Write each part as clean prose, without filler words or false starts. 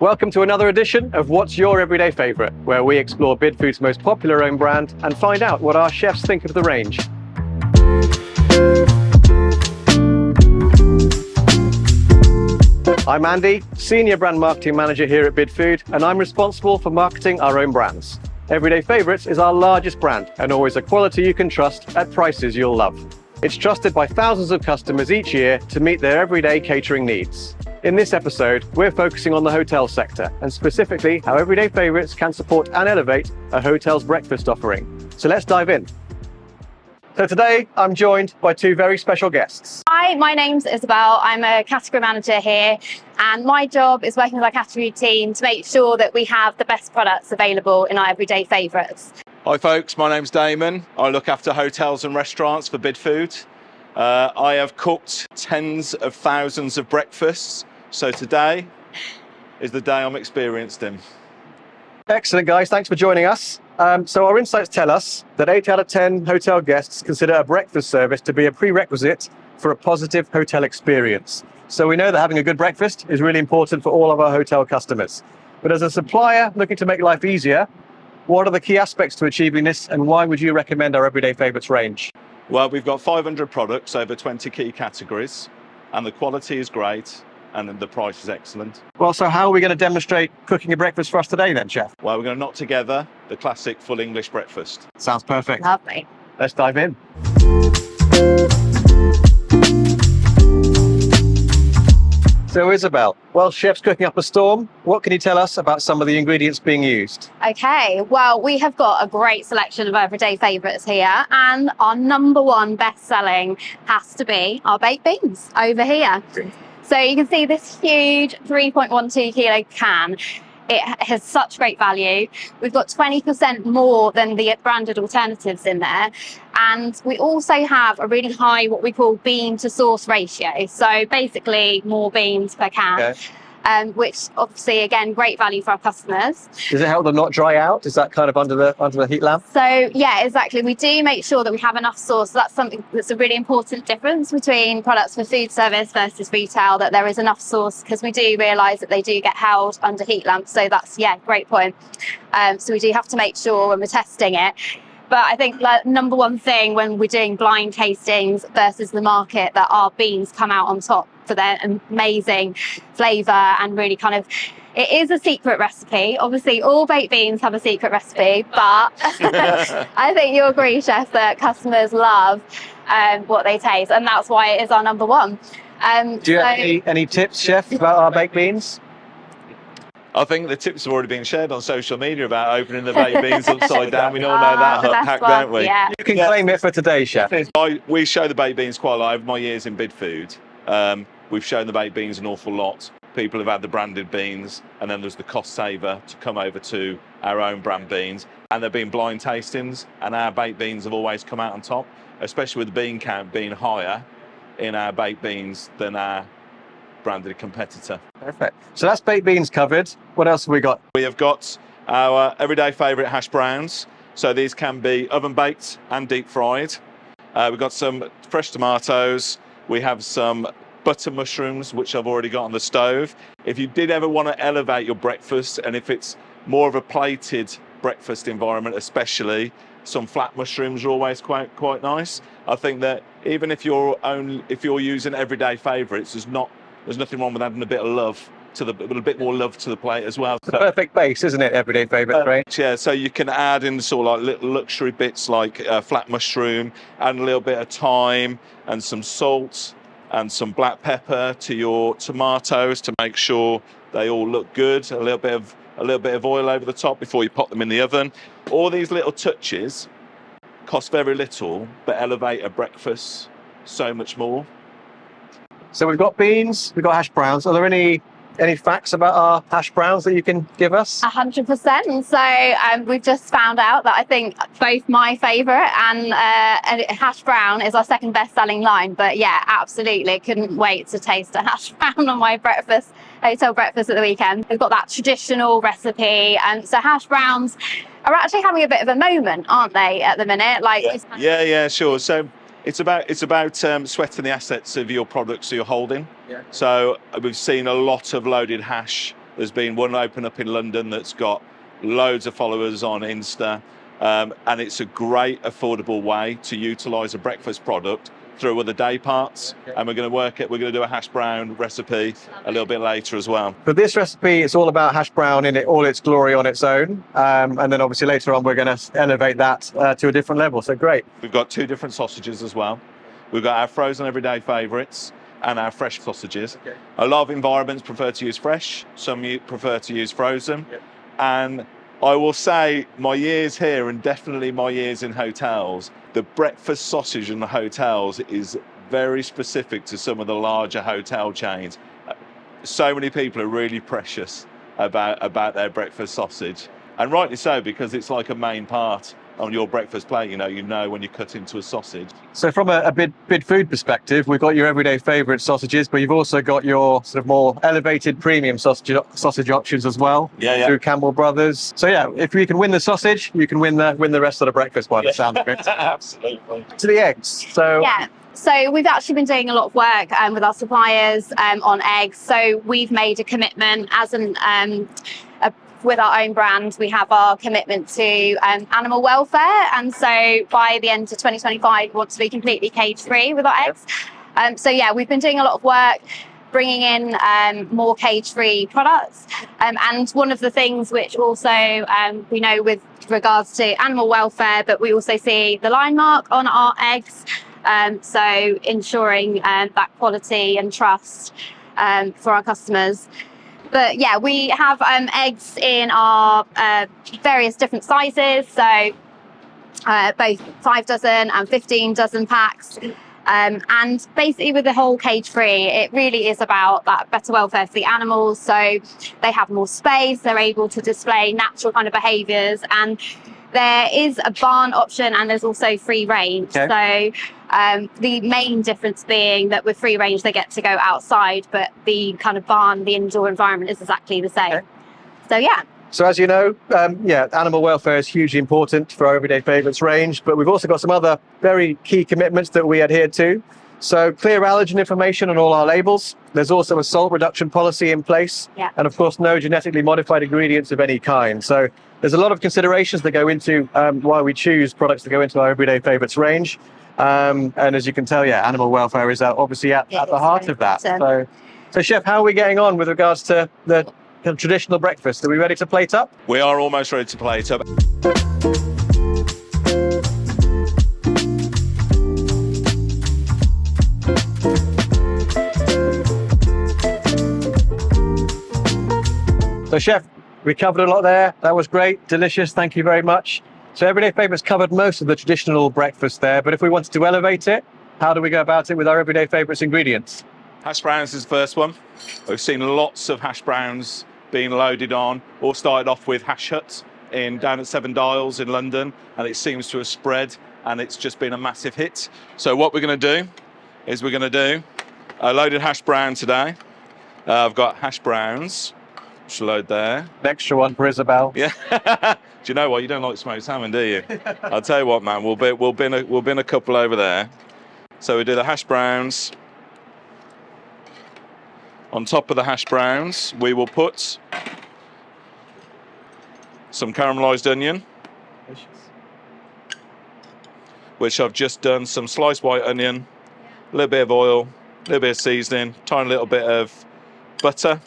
Welcome to another edition of What's Your Everyday Favourite, where we explore Bidfood's most popular own brand and find out what our chefs think of the range. I'm Andy, Senior Brand Marketing Manager here at Bidfood, and I'm responsible for marketing our own brands. Everyday Favourites is our largest brand and always a quality you can trust at prices you'll love. It's trusted by thousands of customers each year to meet their everyday catering needs. In this episode, we're focusing on the hotel sector and specifically how Everyday Favourites can support and elevate a hotel's breakfast offering. So let's dive in. So today, I'm joined by two very special guests. Hi, my name's Isabel. I'm a category manager here, and my job is working with our category team to make sure that we have the best products available in our Everyday Favourites. Hi folks, my name's Damon. I look after hotels and restaurants for Bidfood. I have cooked tens of thousands of breakfasts, so today is the day I'm experienced in. Excellent, guys. Thanks for joining us. So our insights tell us that 8 out of 10 hotel guests consider a breakfast service to be a prerequisite for a positive hotel experience. So we know that having a good breakfast is really important for all of our hotel customers. But as a supplier looking to make life easier, what are the key aspects to achieving this, and why would you recommend our Everyday Favourites range? Well, we've got 500 products over 20 key categories, and the quality is great, and the price is excellent. Well, so how are we going to demonstrate cooking a breakfast for us today then, Chef? Well, we're going to knock together the classic full English breakfast. Sounds perfect. Lovely. Let's dive in. So Isabel, while chef's cooking up a storm, what can you tell us about some of the ingredients being used? Okay, well, we have got a great selection of Everyday Favourites here, and our number one best-selling has to be our baked beans over here. So you can see this huge 3.12 kilo can. It has such great value. We've got 20% more than the branded alternatives in there. And we also have a really high, what we call bean to sauce ratio. So basically more beans per can. Okay. Which obviously, again, great value for our customers. Does it help them not dry out? Is that kind of under the heat lamp? So yeah, exactly. We do make sure that we have enough sauce. That's something that's a really important difference between products for food service versus retail, that there is enough sauce, because we do realise that they do get held under heat lamps. So that's, yeah, great point. So we do have to make sure when we're testing it. But I think the number one thing when we're doing blind tastings versus the market, that our beans come out on top for their amazing flavour and really kind of, it is a secret recipe. Obviously, all baked beans have a secret recipe, but I think you'll agree, Chef, that customers love what they taste, and that's why it is our number one. Do you have any tips, Chef, about our baked beans? I think the tips have already been shared on social media about opening the baked beans upside down. We all know that hack, don't we? Yeah. You can claim it for today, Chef. We show the baked beans quite a lot over my years in Bidfood. We've shown the baked beans an awful lot. People have had the branded beans, and then there's the cost saver to come over to our own brand beans. And there've been blind tastings, and our baked beans have always come out on top, especially with the bean count being higher in our baked beans than our branded competitor. Perfect. So that's baked beans covered. What else have we got? We have got our everyday favourite hash browns. So these can be oven baked and deep fried. We've got some fresh tomatoes. We have some butter mushrooms, which I've already got on the stove. If you did ever want to elevate your breakfast, and if it's more of a plated breakfast environment especially, some flat mushrooms are always quite nice. I think that even if you're using everyday favourites, there's nothing wrong with adding a bit of love to a bit more love to the plate as well. It's a perfect base, isn't it? Everyday Favourites, right? Yeah, so you can add in sort of like little luxury bits like flat mushroom, add a little bit of thyme and some salt and some black pepper to your tomatoes to make sure they all look good. A little bit of oil over the top before you pop them in the oven. All these little touches cost very little, but elevate a breakfast so much more. So we've got beans, we've got hash browns. Are there any facts about our hash browns that you can give us? 100%. So we've just found out that I think both my favourite and hash brown is our second best-selling line. But yeah, absolutely, couldn't wait to taste a hash brown on my hotel breakfast at the weekend. We've got that traditional recipe, and so hash browns are actually having a bit of a moment, aren't they, at the minute? Like, yeah, sure. So it's about sweating the assets of your products you're holding. Yeah. So we've seen a lot of loaded hash There's been one open up in London that's got loads of followers on Insta, and it's a great affordable way to utilise a breakfast product through other day parts. And we're going to do a hash brown recipe a little bit later as well. For this recipe, it's all about hash brown in all its glory on its own. And then obviously later on, we're going to elevate that to a different level. So great. We've got 2 different sausages as well. We've got our frozen everyday favourites and our fresh sausages. Okay. A lot of environments prefer to use fresh, some prefer to use frozen. Yep. And I will say my years here and definitely my years in hotels, the breakfast sausage in the hotels is very specific to some of the larger hotel chains. So many people are really precious about their breakfast sausage, and rightly so, because it's like a main part on your breakfast plate. You know when you cut into a sausage. So from a Bidfood perspective, we've got your everyday favourite sausages, but you've also got your sort of more elevated premium sausage options as well. Yeah. Through Campbell Brothers. So yeah, if you can win the sausage, you can win the rest of the breakfast by the sound of it. Absolutely. To the eggs. So yeah. So we've actually been doing a lot of work with our suppliers on eggs. So we've made a commitment as with our own brand. We have our commitment to animal welfare, and so by the end of 2025 we want to be completely cage free with our eggs. So yeah, we've been doing a lot of work bringing in more cage free products, and one of the things which also we know with regards to animal welfare, but we also see the line mark on our eggs, so ensuring that quality and trust for our customers. But yeah, we have eggs in our various different sizes, so both 5 dozen and 15 dozen packs. And basically with the whole cage free, it really is about that better welfare for the animals. So they have more space, they're able to display natural kind of behaviours, and there is a barn option and there's also free range. Okay. So the main difference being that with free range, they get to go outside, but the kind of barn, the indoor environment is exactly the same. Okay. So yeah. So as you know, animal welfare is hugely important for our everyday favourites range, but we've also got some other very key commitments that we adhere to. So clear allergen information on all our labels. There's also a salt reduction policy in place. Yeah. And of course, no genetically modified ingredients of any kind. So there's a lot of considerations that go into why we choose products to go into our everyday favourites range. And as you can tell, animal welfare is obviously at the heart of that. So Chef, how are we getting on with regards to the traditional breakfast? Are we ready to plate up? We are almost ready to plate up. So Chef, we covered a lot there. That was great, delicious, thank you very much. So Everyday Favourites covered most of the traditional breakfast there, but if we wanted to elevate it, how do we go about it with our Everyday Favourites ingredients? Hash browns is the first one. We've seen lots of hash browns being loaded on. All started off with Hash Hut down at 7 Dials in London, and it seems to have spread, and it's just been a massive hit. So what we're going to do is we're going to do a loaded hash brown today. I've got hash browns. Should load there. An extra one for Isabel. Yeah. Do you know what? You don't like smoked salmon, do you? I'll tell you what, man. We'll bin a couple over there. So we do the hash browns. On top of the hash browns, we will put some caramelised onion, which I've just done some sliced white onion, a little bit of oil, a little bit of seasoning, tiny little bit of butter.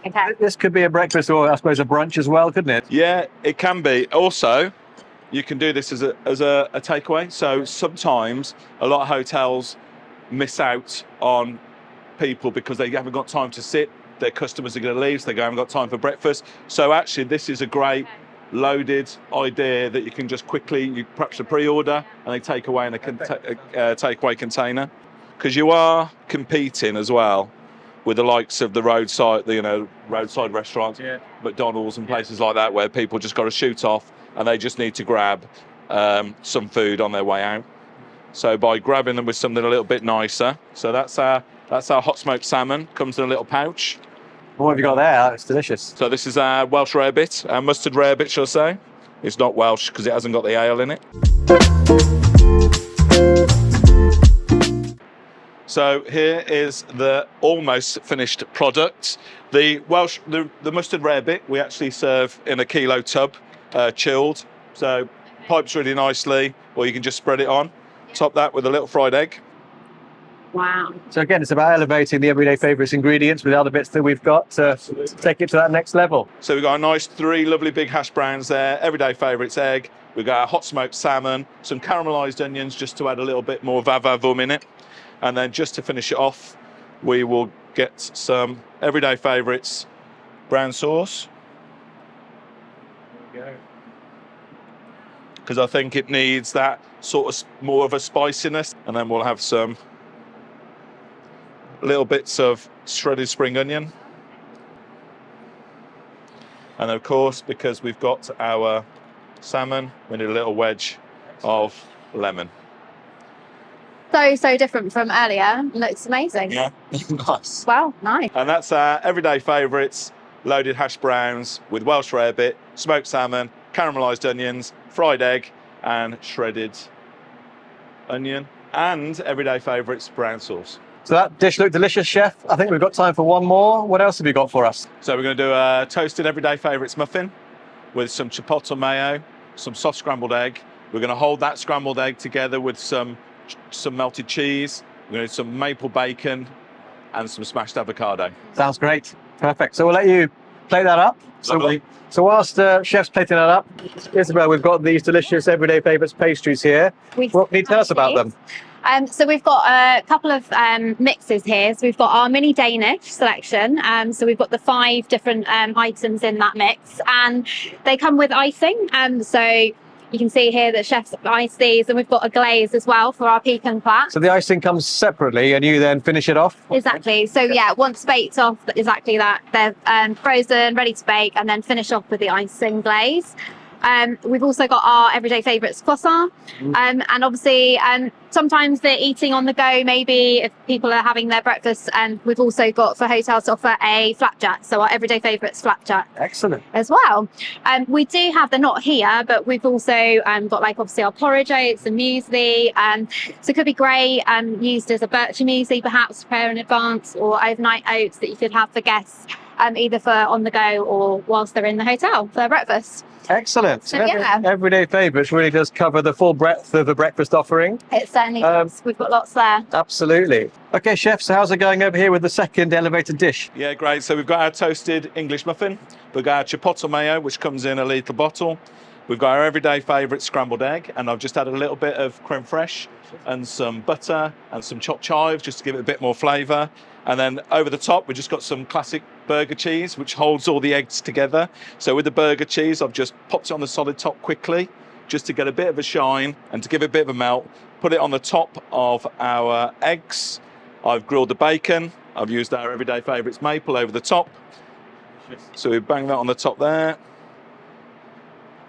Okay. This could be a breakfast or I suppose a brunch as well, couldn't it? Yeah, it can be. Also, you can do this as a takeaway. So sometimes a lot of hotels miss out on people because they haven't got time to sit. Their customers are going to leave, so they haven't got time for breakfast. So actually, this is a great loaded idea that you can just quickly, perhaps a pre-order, and they take away in a takeaway container. Because you are competing as well with the likes of the roadside restaurants, McDonald's and places like that, where people just got to shoot off and they just need to grab some food on their way out. So by grabbing them with something a little bit nicer, so that's our hot smoked salmon. Comes in a little pouch. What have you got there? It's delicious. So this is our Welsh rarebit, our mustard rarebit, shall I say? It's not Welsh because it hasn't got the ale in it. So here is the almost finished product. The mustard rarebit we actually serve in a kilo tub, chilled. So pipes really nicely, or you can just spread it on. Top that with a little fried egg. Wow. So again, it's about elevating the everyday favourites ingredients with the other bits that we've got to take it to that next level. So we've got a nice 3 lovely big hash browns there, everyday favourites egg. We've got a hot smoked salmon, some caramelised onions just to add a little bit more va-va-voom in it. And then just to finish it off, we will get some everyday favourites brown sauce. Because I think it needs that sort of more of a spiciness. And then we'll have some little bits of shredded spring onion. And of course, because we've got our salmon, we need a little wedge of lemon. So different from earlier. Looks amazing. Yeah, nice. Wow, nice. And that's our everyday favourites, loaded hash browns with Welsh rarebit, smoked salmon, caramelised onions, fried egg, and shredded onion, and everyday favourites brown sauce. So that dish looked delicious, Chef. I think we've got time for one more. What else have you got for us? So we're going to do a toasted everyday favourites muffin with some chipotle mayo, some soft scrambled egg. We're going to hold that scrambled egg together with some melted cheese. We're going to do some maple bacon and some smashed avocado. Sounds great. Perfect. So we'll let you plate that up. So whilst Chef's plating that up, Isabel, we've got these delicious everyday favourites pastries here. What can you tell us about them? So we've got a couple of mixes here. So we've got our mini Danish selection. So we've got the 5 different items in that mix, and they come with icing. So you can see here that Chef's iced these, and we've got a glaze as well for our pecan plat. So the icing comes separately and you then finish it off? Exactly. So yeah, once baked off, exactly that. They're frozen, ready to bake, and then finish off with the icing glaze. We've also got our everyday favourites croissant, and obviously sometimes they're eating on the go, maybe if people are having their breakfast, and we've also got for hotels to offer a flapjack, so our everyday favourites flapjack. Excellent. As well. We do have, they're not here, but we've also got like obviously our porridge oats and muesli, so it could be great used as a bircher muesli perhaps to prepare in advance, or overnight oats that you could have for guests either for on the go or whilst they're in the hotel for breakfast. Excellent. So, yeah. Everyday favourites really does cover the full breadth of the breakfast offering. It certainly does. We've got lots there. Absolutely. Okay, Chef, so how's it going over here with the second elevated dish? Yeah, great. So we've got our toasted English muffin. We've got our chipotle mayo, which comes in a little bottle. We've got our everyday favourite scrambled egg, and I've just added a little bit of creme fraiche and some butter and some chopped chives just to give it a bit more flavour. And then over the top, we've just got some classic burger cheese, which holds all the eggs together. So with the burger cheese, I've just popped it on the solid top quickly, just to get a bit of a shine and to give it a bit of a melt. Put it on the top of our eggs. I've grilled the bacon. I've used our everyday favourites maple over the top. So we bang that on the top there.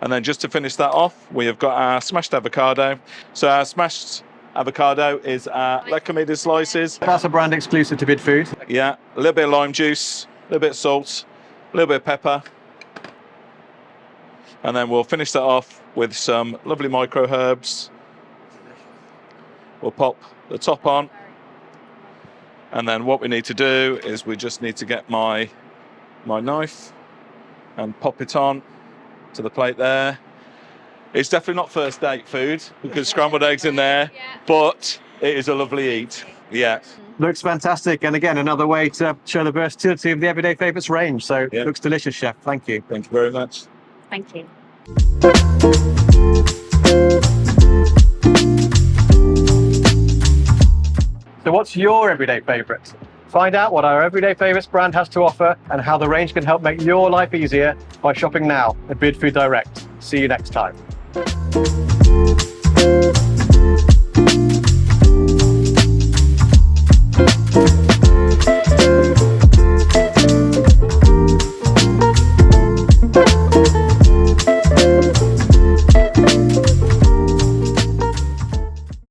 And then just to finish that off, we have got our smashed avocado. So our smashed avocado is our lecomided slices. That's a brand exclusive to Bidfood. Yeah, a little bit of lime juice, a little bit of salt, a little bit of pepper. And then we'll finish that off with some lovely micro herbs. We'll pop the top on. And then what we need to do is we just need to get my knife and pop it on to the plate there. It's definitely not first date food because scrambled eggs in there, but it is a lovely eat. Yeah. Looks fantastic. And again, another way to show the versatility of the everyday favourites range. So Yeah. it looks delicious, Chef. Thank you. Thank you very much. Thank you. So what's your everyday favourite? Find out what our Everyday Favourites brand has to offer and how the range can help make your life easier by shopping now at Bidfood Direct. See you next time.